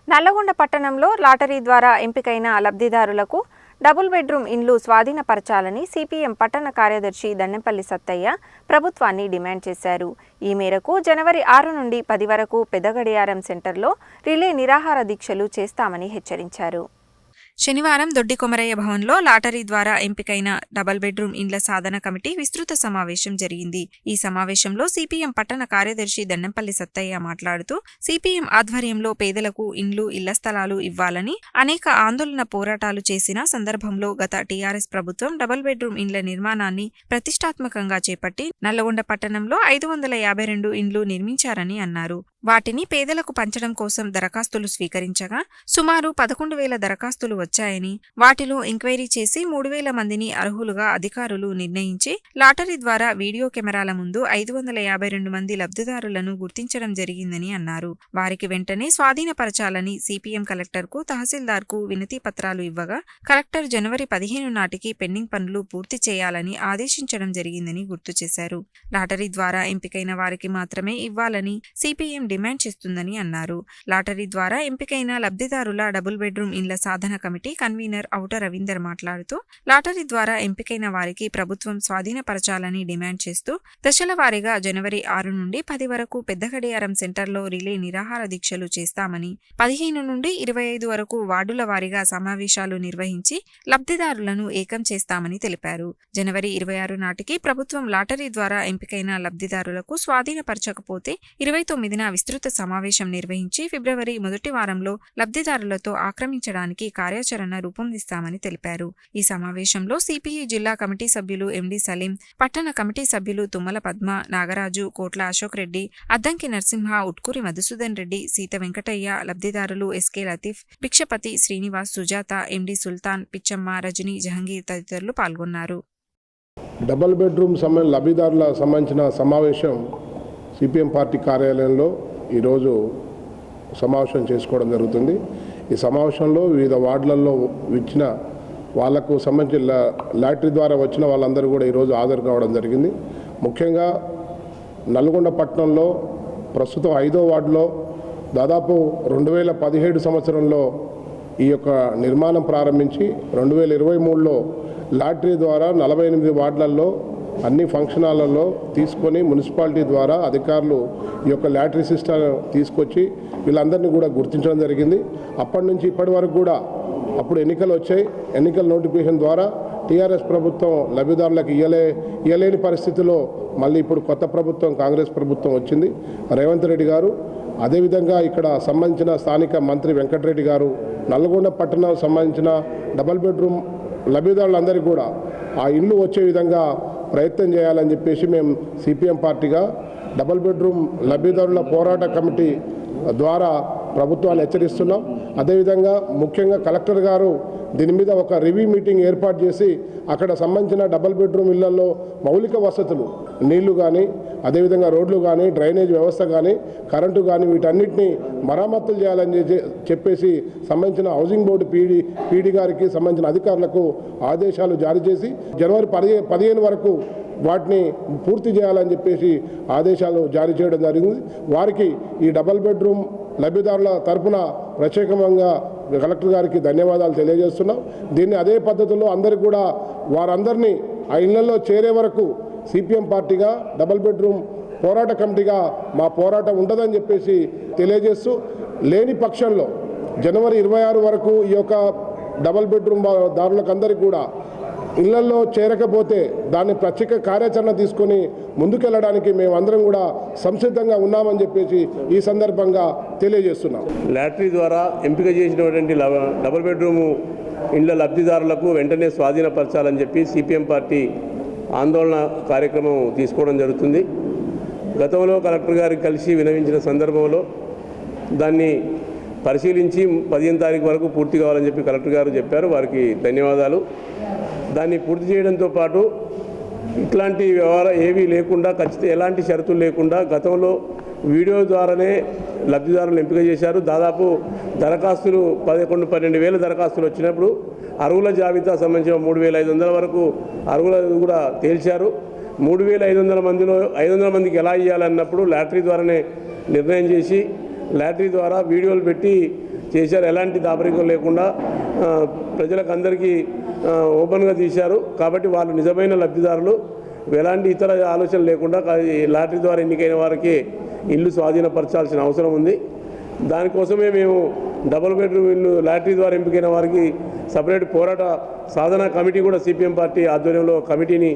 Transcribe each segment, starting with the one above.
నల్లగొండ పట్టణంలో లాటరీ ద్వారా ఎంపికైన లబ్ధిదారులకు డబుల్ బెడ్రూమ్ ఇండ్లు స్వాధీనపరచాలని సిపిఎం పట్టణ కార్యదర్శి దండెంపల్లి సత్తయ్య ప్రభుత్వాన్ని డిమాండ్ చేశారు. ఈ మేరకు జనవరి 6 నుండి 10 వరకు పెద్దగడియారం సెంటర్లో రిలే నిరాహార దీక్షలు చేస్తామని హెచ్చరించారు. శనివారం దొడ్డి కొమరయ్య భవన్లో లాటరీ ద్వారా ఎంపికైన డబుల్ బెడ్రూమ్ ఇండ్ల సాధన కమిటీ విస్తృత సమావేశం జరిగింది. ఈ సమావేశంలో సిపిఎం పట్టణ కార్యదర్శి దండెంపల్లి సత్తయ్య మాట్లాడుతూ సిపిఎం ఆధ్వర్యంలో పేదలకు ఇండ్లు, ఇళ్ల స్థలాలు ఇవ్వాలని అనేక ఆందోళన పోరాటాలు చేసిన సందర్భంలో గత టీఆర్ఎస్ ప్రభుత్వం డబుల్ బెడ్రూమ్ ఇండ్ల నిర్మాణాన్ని ప్రతిష్టాత్మకంగా చేపట్టి నల్లగొండ పట్టణంలో 552 ఇండ్లు నిర్మించారని అన్నారు. వాటిని పేదలకు పంచడం కోసం దరఖాస్తులు స్వీకరించగా సుమారు 11,000 దరఖాస్తులు వచ్చాయని, వాటిలో ఎంక్వైరీ చేసి 3,000 మందిని అర్హులుగా అధికారులు నిర్ణయించి లాటరీ ద్వారా వీడియో కెమెరాల ముందు 552 మంది లబ్ధిదారులను గుర్తించడం జరిగిందని అన్నారు. వారికి వెంటనే స్వాధీనపరచాలని సిపిఎం కలెక్టర్కు, తహసీల్దార్కు వినతి పత్రాలు ఇవ్వగా కలెక్టర్ జనవరి 15 నాటికి పెండింగ్ పనులు పూర్తి చేయాలని ఆదేశించడం జరిగిందని గుర్తు చేశారు. లాటరీ ద్వారా ఎంపికైన వారికి మాత్రమే ఇవ్వాలని సిపిఎం డిమాండ్ చేస్తుందని అన్నారు. లాటరీ ద్వారా ఎంపికైన లబ్ధిదారుల డబుల్ బెడ్రూమ్ ఇండ్ల సాధన కమిటీ కన్వీనర్ ఔట రవీందర్ మాట్లాడుతూ లాటరీ ద్వారా ఎంపికైన వారికి ప్రభుత్వం స్వాధీనపరచాలని డిమాండ్ చేస్తూ దశల వారీగా జనవరి 6 నుండి 10 వరకు పెద్దగడియారం సెంటర్లో రిలే నిరాహార దీక్షలు చేస్తామని, 15 నుండి 25 వరకు వార్డుల వారీగా సమావేశాలు నిర్వహించి లబ్ధిదారులను ఏకం చేస్తామని తెలిపారు. జనవరి 26 నాటికి ప్రభుత్వం లాటరీ ద్వారా ఎంపికైన లబ్ధిదారులకు స్వాధీనపరచకపోతే 29న విస్తృత సమావేశం నిర్వహించి ఫిబ్రవరి మొదటి వారంలో లబ్ధిదారులతో ఆక్రమించడానికి కార్యాచరణ రూపొందిస్తామని తెలిపారు. ఈ సమావేశంలో సిపిఐ జిల్లా కమిటీ సభ్యులు ఎండి సలీం, పట్టణ కమిటీ సభ్యులు తుమ్మల పద్మ, నాగరాజు, కోట్ల అశోక్ రెడ్డి, అద్దంకి నరసింహ, ఉట్కూరి మధుసూదన్ రెడ్డి, సీత వెంకటయ్య, లబ్ధిదారులు ఎస్కే లతీఫ్, భిక్షపతి, శ్రీనివాస్, సుజాత, ఎండి సుల్తాన్, పిచ్చమ్మ, రజనీ, జహంగీర్ తదితరులు పాల్గొన్నారు. డబుల్ బెడ్రూమ్ లబ్ధిదారుల సంబంధించిన సమావేశం సిపిఎం పార్టీ కార్యాలయంలో ఈరోజు సమావేశం చేసుకోవడం జరుగుతుంది. ఈ సమావేశంలో వివిధ వార్డులలో ఇచ్చిన వాళ్లకు సంబంధించిన లాటరీ ద్వారా వచ్చిన వాళ్ళందరూ కూడా ఈరోజు హాజరు కావడం జరిగింది. ముఖ్యంగా నల్గొండ పట్టణంలో ప్రస్తుతం 5వ వార్డులో దాదాపు 2017 సంవత్సరంలో ఈ యొక్క నిర్మాణం ప్రారంభించి 2023లో లాటరీ ద్వారా 48 వార్డులలో అన్ని ఫంక్షన్ హాళ్లలో తీసుకొని మున్సిపాలిటీ ద్వారా అధికారులు ఈ యొక్క లాటరీ సిస్టమ్ తీసుకొచ్చి వీళ్ళందరినీ కూడా గుర్తించడం జరిగింది. అప్పటి నుంచి ఇప్పటి వరకు కూడా అప్పుడు ఎన్నికలు వచ్చాయి. ఎన్నికల నోటిఫికేషన్ ద్వారా టీఆర్ఎస్ ప్రభుత్వం లబ్ధిదారులకు ఇయ్యలేని పరిస్థితిలో మళ్ళీ ఇప్పుడు కొత్త ప్రభుత్వం కాంగ్రెస్ ప్రభుత్వం వచ్చింది. రేవంత్ రెడ్డి గారు, అదేవిధంగా ఇక్కడ సంబంధించిన స్థానిక మంత్రి వెంకటరెడ్డి గారు నల్గొండ పట్టణం సంబంధించిన డబుల్ బెడ్రూమ్ లబ్ధిదారులందరికీ కూడా ఆ ఇల్లు వచ్చే విధంగా ప్రయత్నం చేయాలని చెప్పేసి మేము సిపిఎం పార్టీగా డబుల్ బెడ్రూమ్ లబ్ధిదారుల పోరాట కమిటీ ద్వారా ప్రభుత్వాన్ని హెచ్చరిస్తున్నాం. అదేవిధంగా ముఖ్యంగా కలెక్టర్ గారు దీని మీద ఒక రివ్యూ మీటింగ్ ఏర్పాటు చేసి అక్కడ సంబంధించిన డబుల్ బెడ్రూమ్ ఇళ్లలో మౌలిక వసతులు, నీళ్లు కానీ, అదేవిధంగా రోడ్లు కానీ, డ్రైనేజ్ వ్యవస్థ కానీ, కరెంటు కానీ వీటన్నిటిని మరమ్మతులు చేయాలని చెప్పేసి సంబంధించిన హౌసింగ్ బోర్డు పీడీ గారికి సంబంధించిన అధికారులకు ఆదేశాలు జారీ చేసి జనవరి 15 వరకు వాటిని పూర్తి చేయాలని చెప్పేసి ఆదేశాలు జారీ చేయడం జరిగింది. వారికి ఈ డబుల్ బెడ్రూమ్ లబ్ధిదారుల తరఫున ప్రత్యేకంగా కలెక్టర్ గారికి ధన్యవాదాలు తెలియజేస్తున్నాం. దీన్ని అదే పద్ధతిలో అందరికీ కూడా వారందరినీ ఆ ఇళ్లలో చేరే వరకు సిపిఎం పార్టీగా డబుల్ బెడ్రూమ్ పోరాట కమిటీగా మా పోరాటం ఉంటుందని చెప్పేసి తెలియజేస్తూ, లేని పక్షంలో జనవరి 26 వరకు ఈ యొక్క డబుల్ బెడ్రూమ్ దారులకు అందరికీ కూడా ఇళ్లలో చేరకపోతే దాన్ని ప్రత్యేక కార్యాచరణ తీసుకొని ముందుకెళ్లడానికి మేమందరం కూడా సంసిద్ధంగా ఉన్నామని చెప్పేసి ఈ సందర్భంగా తెలియజేస్తున్నాం. లాటరీ ద్వారా ఎంపిక చేసినటువంటి డబుల్ బెడ్రూమ్ ఇండ్ల లబ్ధిదారులకు వెంటనే స్వాధీనపరచాలని చెప్పి సిపిఎం పార్టీ ఆందోళన కార్యక్రమం తీసుకోవడం జరుగుతుంది. గతంలో కలెక్టర్ గారికి కలిసి వినవించిన సందర్భంలో దాన్ని పరిశీలించి 15 తారీఖు వరకు పూర్తి కావాలని చెప్పి కలెక్టర్ గారు చెప్పారు. వారికి ధన్యవాదాలు. దాన్ని పూర్తి చేయడంతో పాటు ఇట్లాంటి వ్యవహారం ఏవీ లేకుండా, ఖచ్చితంగా ఎలాంటి షరతులు లేకుండా గతంలో వీడియో ద్వారానే లబ్ధిదారులను ఎంపిక చేశారు. దాదాపు దరఖాస్తులు 11-12 వేల దరఖాస్తులు వచ్చినప్పుడు అర్హుల జాబితా సంబంధించిన 3,500 వరకు అర్హులు కూడా తేల్చారు. 3,500 మందిలో 500 మందికి ఎలా ఇవ్వాలన్నప్పుడు లాటరీ ద్వారానే నిర్ణయం చేసి లాటరీ ద్వారా వీడియోలు పెట్టి చేశారు. ఎలాంటి దాపరికం లేకుండా ప్రజలకు అందరికీ ఓపెన్గా తీశారు. కాబట్టి వాళ్ళు నిజమైన లబ్ధిదారులు. ఎలాంటి ఇతర ఆలోచన లేకుండా లాటరీ ద్వారా ఎన్నికైన వారికి ఇల్లు స్వాధీనపరచాల్సిన అవసరం ఉంది. దానికోసమే మేము డబుల్ బెడ్రూమ్ ఇల్లు లాటరీ ద్వారా ఎంపికైన వారికి సపరేట్ పోరాట సాధన కమిటీ కూడా సిపిఎం పార్టీ ఆధ్వర్యంలో కమిటీని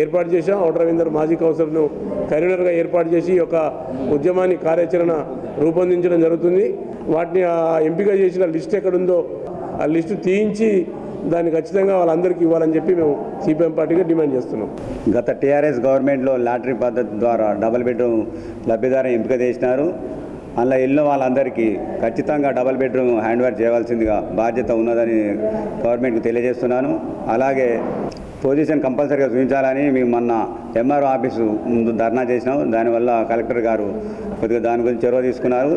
ఏర్పాటు చేశాం. ఔటర్ రవీందర్ మాజీ కౌన్సిలర్ను కన్వీనర్గా ఏర్పాటు చేసి ఒక ఉద్యమాన్ని కార్యాచరణ రూపొందించడం జరుగుతుంది. వాటిని ఎంపిక చేసిన లిస్ట్ ఎక్కడుందో ఆ లిస్టు తీయించి దాన్ని ఖచ్చితంగా వాళ్ళందరికీ ఇవ్వాలని చెప్పి మేము సిపిఎం పార్టీగా డిమాండ్ చేస్తున్నాం. గత టీఆర్ఎస్ గవర్నమెంట్లో లాటరీ పద్ధతి ద్వారా డబుల్ బెడ్రూమ్ లబ్ధిదారు ఎంపిక చేసినారు. అందులో ఇల్లు వాళ్ళందరికీ ఖచ్చితంగా డబుల్ బెడ్రూమ్ హ్యాండ్ ఓవర్ చేయవలసిందిగా బాధ్యత ఉన్నదని గవర్నమెంట్కి తెలియజేస్తున్నాను. అలాగే పొజిషన్ కంపల్సరీగా చూపించాలని మేము మొన్న ఎంఆర్ఓ ఆఫీసు ముందు ధర్నా చేసినాం. దానివల్ల కలెక్టర్ గారు కొద్దిగా దాని గురించి చొరవ తీసుకున్నారు.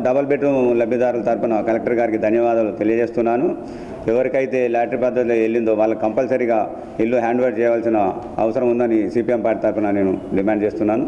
డబుల్ బెడ్రూమ్ లబ్ధిదారుల తరఫున కలెక్టర్ గారికి ధన్యవాదాలు తెలియజేస్తున్నాను. ఎవరికైతే లాటరీ పద్ధతిలో వెళ్ళిందో వాళ్ళకి కంపల్సరీగా ఇల్లు హ్యాండ్ ఓవర్ చేయవలసిన అవసరం ఉందని సిపిఎం పార్టీ తరఫున నేను డిమాండ్ చేస్తున్నాను.